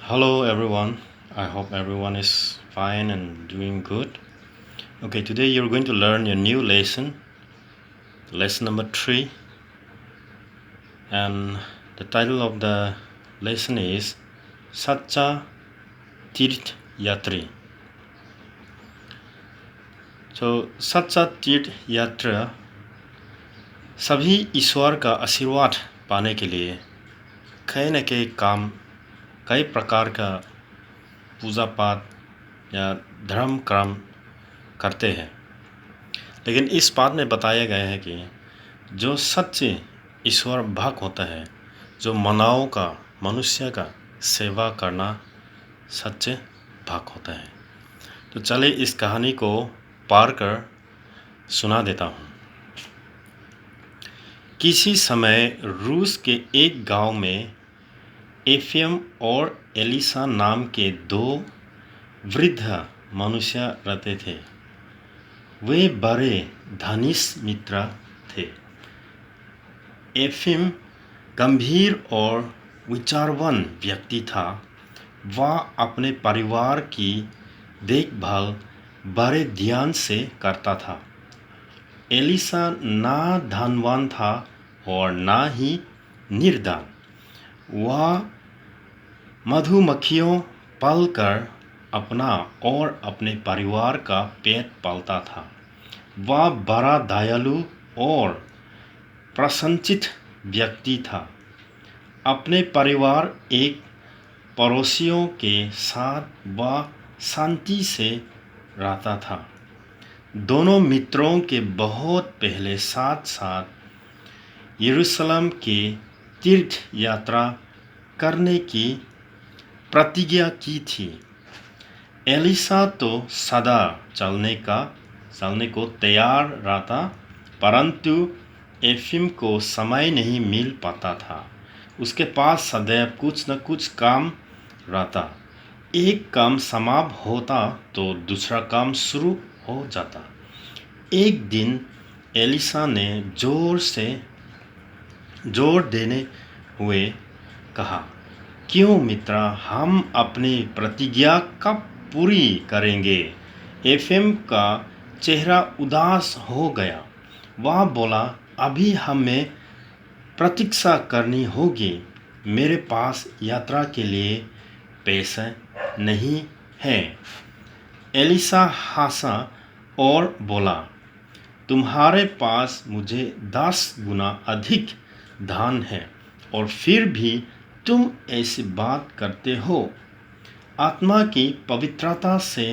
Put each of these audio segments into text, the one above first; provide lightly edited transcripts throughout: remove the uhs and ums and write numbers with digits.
Hello everyone. I hope everyone is fine and doing good. Okay, today you're going to learn a new lesson number 3, and the title of the lesson is Sacha Tirth Yatri. So सच्चा तीर्थ यात्रा सभी ईश्वर का आशीर्वाद पाने के लिए कई न कई प्रकार का पूजा पाठ या धर्म कर्म करते हैं। लेकिन इस बात में बताया गया है कि जो सच्चे ईश्वर भक्त होता है, जो मनुष्य का सेवा करना सच्चे भक्त होता है। तो चलिए इस कहानी को पढ़ कर सुना देता हूँ। किसी समय रूस के एक गांव में एफएम और एलिसा नाम के 2 वृद्ध मनुष्य रहते थे। वे बड़े घनिष्ठ मित्र थे। एफएम गंभीर और विचारवान व्यक्ति था। वह अपने परिवार की देखभाल बड़े ध्यान से करता था। एलिसा ना धनवान था और ना ही निर्धन। वह मधुमक्खियों पालकर अपना और अपने परिवार का पेट पालता था। वह बड़ा दयालु और प्रसन्नचित्त व्यक्ति था। अपने परिवार एक पड़ोसियों के साथ वह शांति से रहता था। दोनों मित्रों के बहुत पहले साथ साथ यरूशलेम के तीर्थ यात्रा करने की प्रतिज्ञा की थी। एलिसा तो सदा चलने को तैयार रहता, परंतु एफिम को समय नहीं मिल पाता था। उसके पास सदैव कुछ न कुछ काम रहता। एक काम समाप्त होता तो दूसरा काम शुरू हो जाता। एक दिन एलिसा ने जोर देने हुए कहा, क्यों मित्र, हम अपनी प्रतिज्ञा कब पूरी करेंगे? एफएम का चेहरा उदास हो गया। वह बोला, अभी हमें प्रतीक्षा करनी होगी। मेरे पास यात्रा के लिए पैसे नहीं है। एलिसा हंसा और बोला, तुम्हारे पास मुझे 10 गुना अधिक धन है और फिर भी तुम ऐसी बात करते हो। आत्मा की पवित्रता से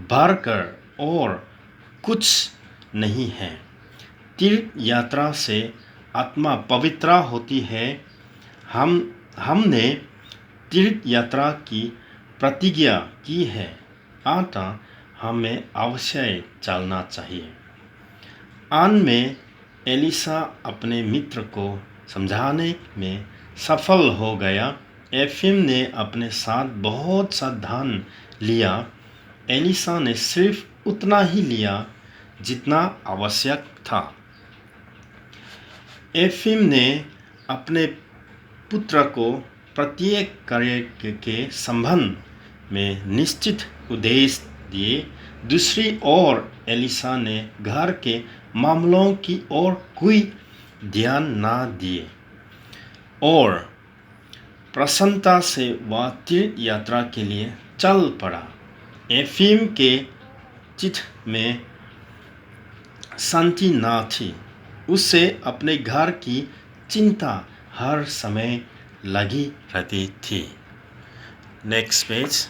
बढ़कर और कुछ नहीं है। तीर्थ यात्रा से आत्मा पवित्र होती है। हमने तीर्थ यात्रा की प्रतिज्ञा की है, अतः हमें अवश्य चलना चाहिए। अंत में एलिसा अपने मित्र को समझाने में सफल हो गया। एफिम ने अपने साथ बहुत सा धन लिया। एलिसा ने सिर्फ उतना ही लिया जितना आवश्यक था। एफिम ने अपने पुत्र को प्रत्येक कार्य के संबंध में निश्चित उद्देश्य दिए। दूसरी ओर एलिसा ने घर के मामलों की ओर कोई ध्यान न दिए और प्रसन्नता से वह तीर्थ यात्रा के लिए चल पड़ा। एफिम के चित्त में शांति न थी। उसे अपने घर की चिंता हर समय लगी रहती थी। Next page.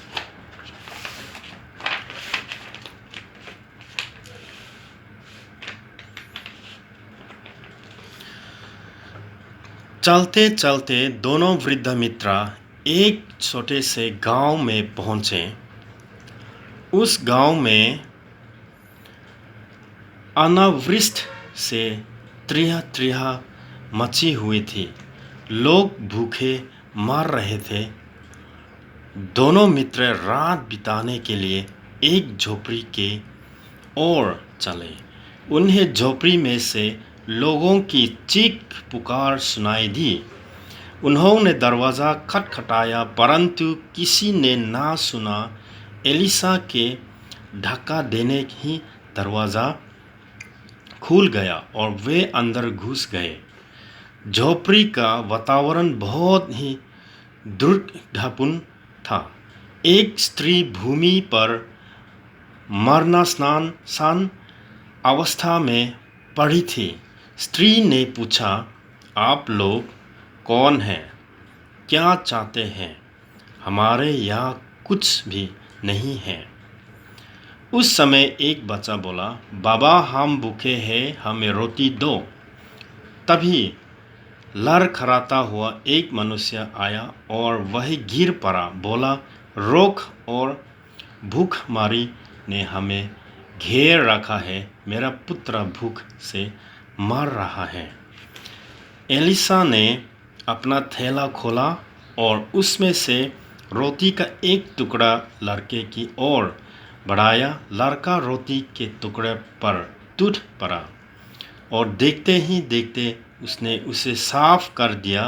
चलते चलते दोनों वृद्ध मित्र एक छोटे से गांव में पहुंचे। उस गांव में अनावृष्टि से त्रिह मची हुई थी। लोग भूखे मर रहे थे। दोनों मित्र रात बिताने के लिए एक झोपड़ी के ओर चले। उन्हें झोपड़ी में से लोगों की चीख पुकार सुनाई दी। उन्होंने दरवाज़ा खटखटाया, परंतु किसी ने ना सुना। एलिसा के धक्का देने ही दरवाज़ा खुल गया और वे अंदर घुस गए। झोपड़ी का वातावरण बहुत ही दुर्गंधपूर्ण था। एक स्त्री भूमि पर मरणासन अवस्था में पड़ी थी। स्त्री ने पूछा, आप लोग कौन हैं? क्या चाहते हैं? हमारे यहाँ कुछ भी नहीं है। उस समय एक बच्चा बोला, बाबा हम भूखे हैं, हमें रोटी दो। तभी लड़खड़ाता हुआ एक मनुष्य आया और वह गिर पड़ा, बोला, रोक, और भूखमरी ने हमें घेर रखा है, मेरा पुत्र भूख से मर रहा है। एलिसा ने अपना थैला खोला और उसमें से रोटी का एक टुकड़ा लड़के की ओर बढ़ाया। लड़का रोटी के टुकड़े पर टूट पड़ा और देखते ही देखते उसने उसे साफ कर दिया।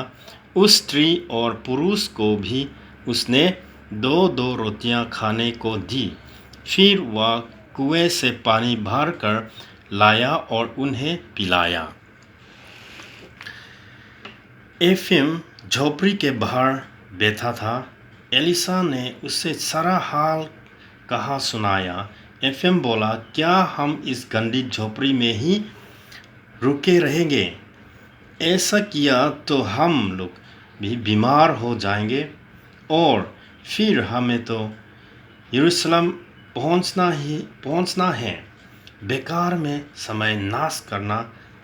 उस स्त्री और पुरुष को भी उसने दो दो रोटियां खाने को दी। फिर वह कुएं से पानी भर कर लाया और उन्हें पिलाया। एफएम झोपड़ी के बाहर बैठा था। एलिसा ने उससे सारा हाल कहा सुनाया। एफएम बोला, क्या हम इस गंदी झोपड़ी में ही रुके रहेंगे? ऐसा किया तो हम लोग भी बीमार हो जाएंगे और फिर हमें तो यरूशलेम पहुंचना है। बेकार में समय नाश करना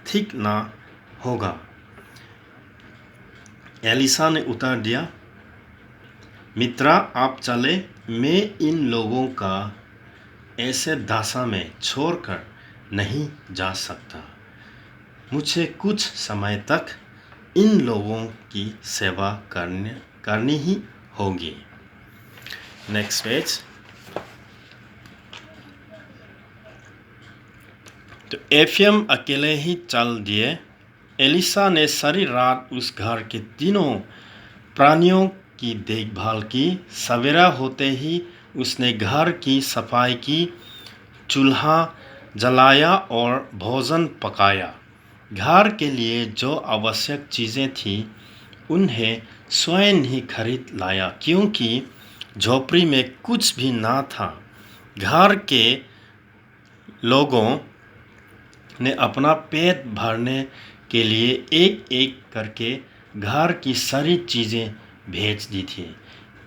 ठीक ना होगा। एलिसा ने उत्तर दिया, मित्रा आप चले, मैं इन लोगों का ऐसे दशा में छोड़कर नहीं जा सकता। मुझे कुछ समय तक इन लोगों की सेवा करनी ही होगी। Next page. तो एफएम अकेले ही चल दिए। एलिसा ने सारी रात उस घर के तीनों प्राणियों की देखभाल की। सवेरा होते ही उसने घर की सफाई की, चूल्हा जलाया और भोजन पकाया। घर के लिए जो आवश्यक चीज़ें थीं उन्हें स्वयं ही खरीद लाया, क्योंकि झोपड़ी में कुछ भी ना था। घर के लोगों ने अपना पेट भरने के लिए एक एक करके घर की सारी चीज़ें भेज दी थी।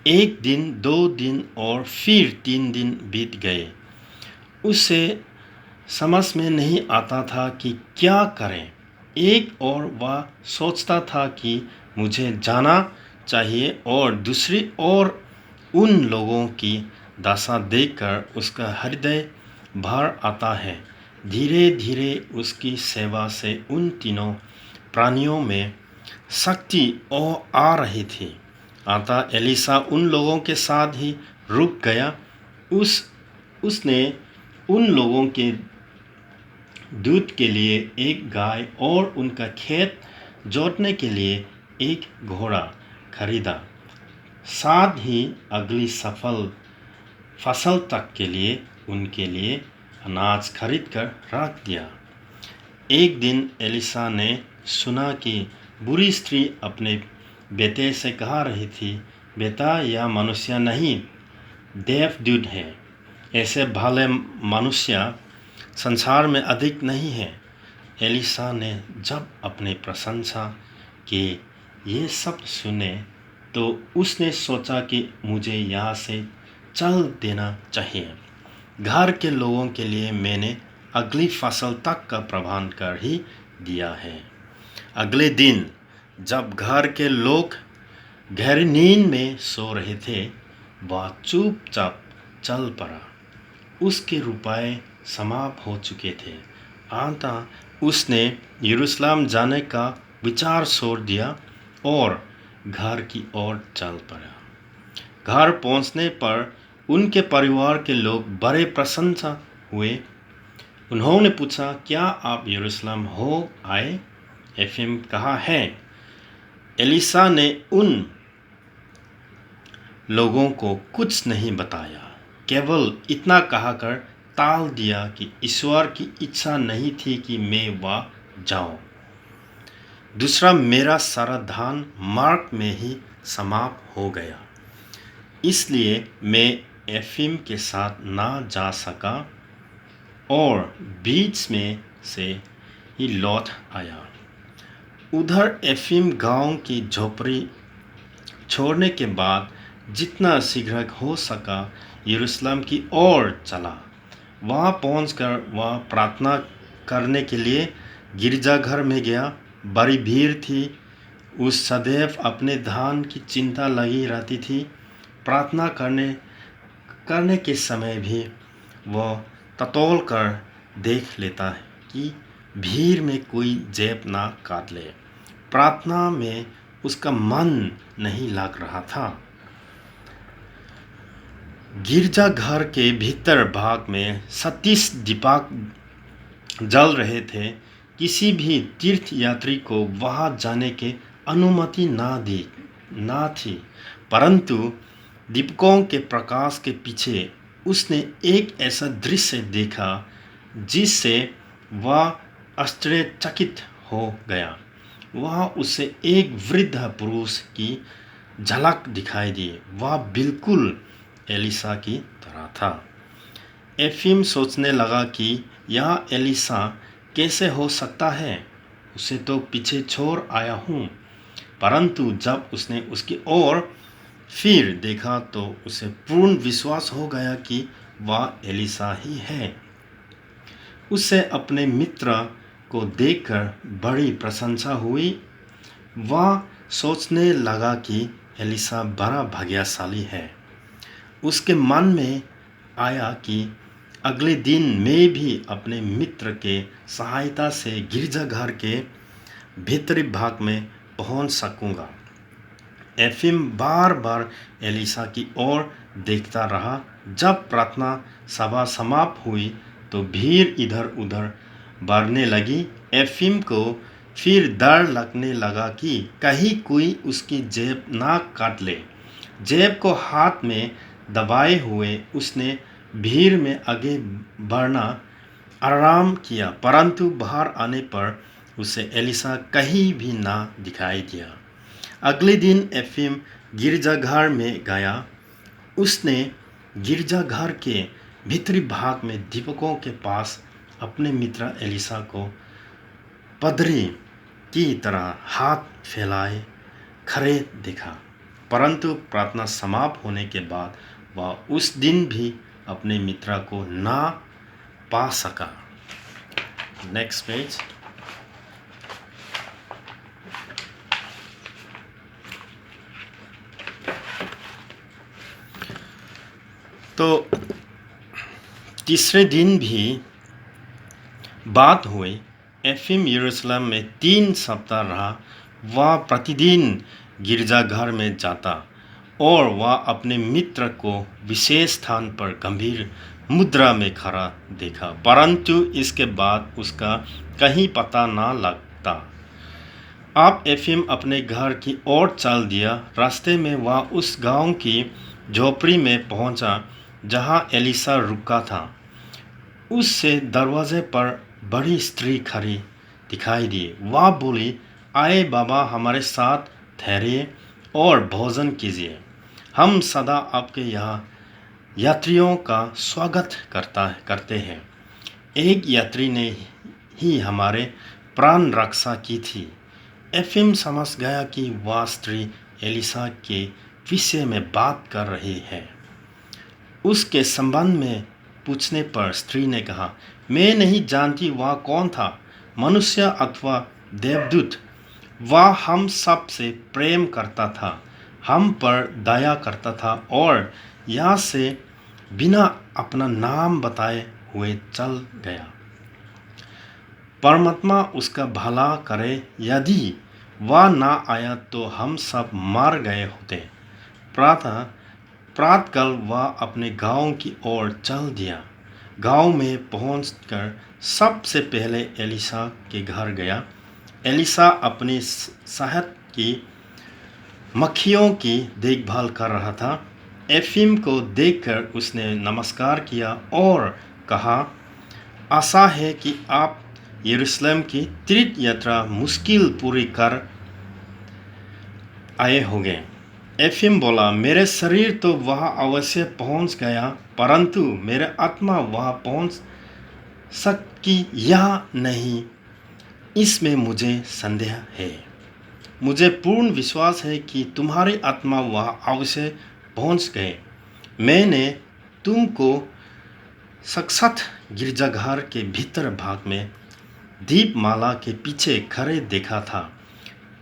एक दिन, 2 दिन और फिर 3 दिन बीत गए। उसे समझ में नहीं आता था कि क्या करें। एक और वह सोचता था कि मुझे जाना चाहिए और दूसरी ओर उन लोगों की दशा देखकर उसका हृदय भर आता है। धीरे धीरे उसकी सेवा से उन तीनों प्राणियों में शक्ति आ रही थी। अतः एलिसा उन लोगों के साथ ही रुक गया। उसने उन लोगों के दूध के लिए एक गाय और उनका खेत जोतने के लिए एक घोड़ा खरीदा। साथ ही अगली फसल तक के लिए उनके लिए अनाज खरीद कर रख दिया। एक दिन एलिसा ने सुना कि बुरी स्त्री अपने बेटे से कह रही थी, बेटा यह मनुष्य नहीं, देवदूत है। ऐसे भले मनुष्य संसार में अधिक नहीं है। एलिसा ने जब अपनी प्रशंसा की ये सब सुने तो उसने सोचा कि मुझे यहाँ से चल देना चाहिए। घर के लोगों के लिए मैंने अगली फसल तक का प्रबंध कर ही दिया है। अगले दिन जब घर के लोग गहरी नींद में सो रहे थे, वह चुपचाप चल पड़ा। उसके रुपए समाप्त हो चुके थे। अतः उसने यरूशलेम जाने का विचार छोड़ दिया और घर की ओर चल पड़ा। घर पहुंचने पर उनके परिवार के लोग बड़े प्रसन्न हुए। उन्होंने पूछा, क्या आप यरूशलेम हो आए? एफएम कहाँ है? एलिसा ने उन लोगों को कुछ नहीं बताया, केवल इतना कहकर टाल दिया कि ईश्वर की इच्छा नहीं थी कि मैं वहां जाऊं। दूसरा, मेरा सारा ध्यान मार्क में ही समाप्त हो गया, इसलिए मैं एफिम के साथ ना जा सका और बीच में से ही लौट आया। उधर एफिम गांव की झोपड़ी छोड़ने के बाद जितना शीघ्र हो सका यरूशलेम की ओर चला। वहां पहुंचकर वह प्रार्थना करने के लिए गिरजाघर में गया। बड़ी भीड़ थी, उस सदैव अपने ध्यान की चिंता लगी रहती थी। प्रार्थना करने के समय भी वह ततोल कर देख लेता है कि भीड़ में कोई जेब ना काट ले। प्रार्थना में उसका मन नहीं लग रहा था। गिरजाघर के भीतर भाग में 37 दीपक जल रहे थे। किसी भी तीर्थ यात्री को वहां जाने की अनुमति ना थी, परंतु दीपकों के प्रकाश के पीछे उसने एक ऐसा दृश्य देखा जिससे वह आश्चर्यचकित हो गया। वहां उसे एक वृद्ध पुरुष की झलक दिखाई दी। वह बिल्कुल एलिसा की तरह था। एफिम सोचने लगा कि यह एलिसा कैसे हो सकता है, उसे तो पीछे छोड़ आया हूँ। परंतु जब उसने उसकी ओर फिर देखा तो उसे पूर्ण विश्वास हो गया कि वह एलिसा ही है। उसे अपने मित्र को देखकर बड़ी प्रशंसा हुई। वह सोचने लगा कि एलिसा बड़ा भाग्यशाली है। उसके मन में आया कि अगले दिन मैं भी अपने मित्र के सहायता से गिरजाघर के भीतरी भाग में पहुंच सकूंगा। एफिम बार बार एलिसा की ओर देखता रहा। जब प्रार्थना सभा समाप्त हुई तो भीड़ इधर उधर बढ़ने लगी। एफिम को फिर डर लगने लगा कि कहीं कोई उसकी जेब ना काट ले। जेब को हाथ में दबाए हुए उसने भीड़ में आगे बढ़ना आराम किया, परंतु बाहर आने पर उसे एलिसा कहीं भी ना दिखाई दिया। अगले दिन एफिम गिरजाघर में गया। उसने गिरजाघर के भीतरी भाग में दीपकों के पास अपने मित्र एलिसा को पदरी की तरह हाथ फैलाए खड़े देखा, परंतु प्रार्थना समाप्त होने के बाद वह उस दिन भी अपने मित्र को ना पा सका। Next page. तो तीसरे दिन भी बात हुई। एफिम यरूशलेम में 3 सप्ताह रहा। वह प्रतिदिन गिरजाघर में जाता और वह अपने मित्र को विशेष स्थान पर गंभीर मुद्रा में खड़ा देखा, परंतु इसके बाद उसका कहीं पता ना लगता। अब एफिम अपने घर की ओर चल दिया। रास्ते में वह उस गांव की झोपड़ी में पहुंचा जहां एलिसा रुका था। उससे दरवाजे पर बड़ी स्त्री खड़ी दिखाई दी। वह बोली, आए बाबा, हमारे साथ ठहरिए और भोजन कीजिए। हम सदा आपके यहाँ यात्रियों का स्वागत करते हैं। एक यात्री ने ही हमारे प्राण रक्षा की थी। एफिम समझ गया कि वह स्त्री एलिसा के विषय में बात कर रही है। उसके संबंध में पूछने पर स्त्री ने कहा, मैं नहीं जानती वह कौन था, मनुष्य अथवा देवदूत। वह हम सब से प्रेम करता था, हम पर दया करता था और यहाँ से बिना अपना नाम बताए हुए चल गया। परमात्मा उसका भला करे, यदि वह ना आया तो हम सब मर गए होते। प्रातःकाल वह अपने गांव की ओर चल दिया। गांव में पहुंचकर सबसे पहले एलिसा के घर गया। एलिसा अपनी सेहत की मक्खियों की देखभाल कर रहा था। एफिम को देखकर उसने नमस्कार किया और कहा, आशा है कि आप यरूशलेम की तीर्थ यात्रा मुश्किल पूरी कर आए होंगे। एफिम बोला, मेरे शरीर तो वहाँ अवश्य पहुँच गया, परंतु मेरे आत्मा वहाँ पहुँच सकी या नहीं, इसमें मुझे संदेह है। मुझे पूर्ण विश्वास है कि तुम्हारी आत्मा वहाँ अवश्य पहुँच गए। मैंने तुमको साक्षात गिरजाघर के भीतर भाग में दीपमाला के पीछे खड़े देखा था।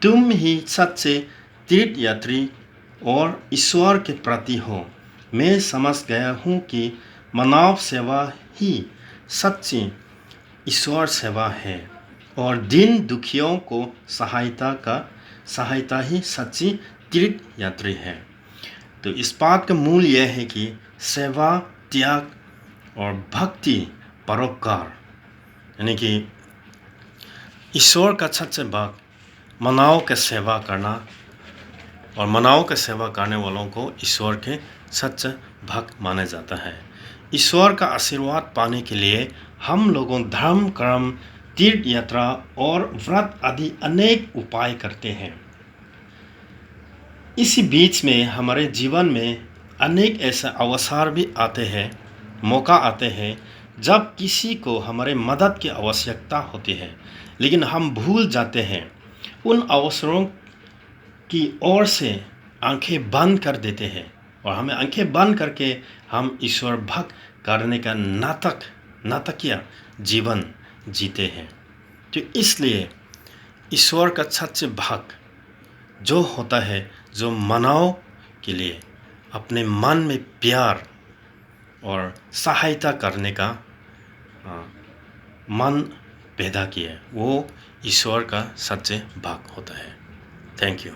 तुम ही सच्चे तीर्थयात्री और ईश्वर के प्रति हो। मैं समझ गया हूँ कि मानव सेवा ही सच्ची ईश्वर सेवा है और दीन दुखियों को सहायता ही सच्ची तीर्थयात्री है। तो इस बात का मूल यह है कि सेवा, त्याग और भक्ति, परोपकार, यानी कि ईश्वर का सच्चा भक्त मानव का सेवा करना और मानव का सेवा करने वालों को ईश्वर के सच्चा भक्त माना जाता है। ईश्वर का आशीर्वाद पाने के लिए हम लोगों धर्म, कर्म, तीर्थ यात्रा और व्रत आदि अनेक उपाय करते हैं। इसी बीच में हमारे जीवन में अनेक ऐसे अवसर भी आते हैं, मौका आते हैं जब किसी को हमारे मदद की आवश्यकता होती है, लेकिन हम भूल जाते हैं। उन अवसरों की ओर से आंखें बंद कर देते हैं और हमें आंखें बंद करके हम ईश्वर भक्त करने का नाटकीय जीवन जीते हैं। तो इसलिए ईश्वर का सच्चे भक्त जो होता है, जो मानव के लिए अपने मन में प्यार और सहायता करने का मन पैदा किया, वो ईश्वर का सच्चे भक्त होता है। Thank you.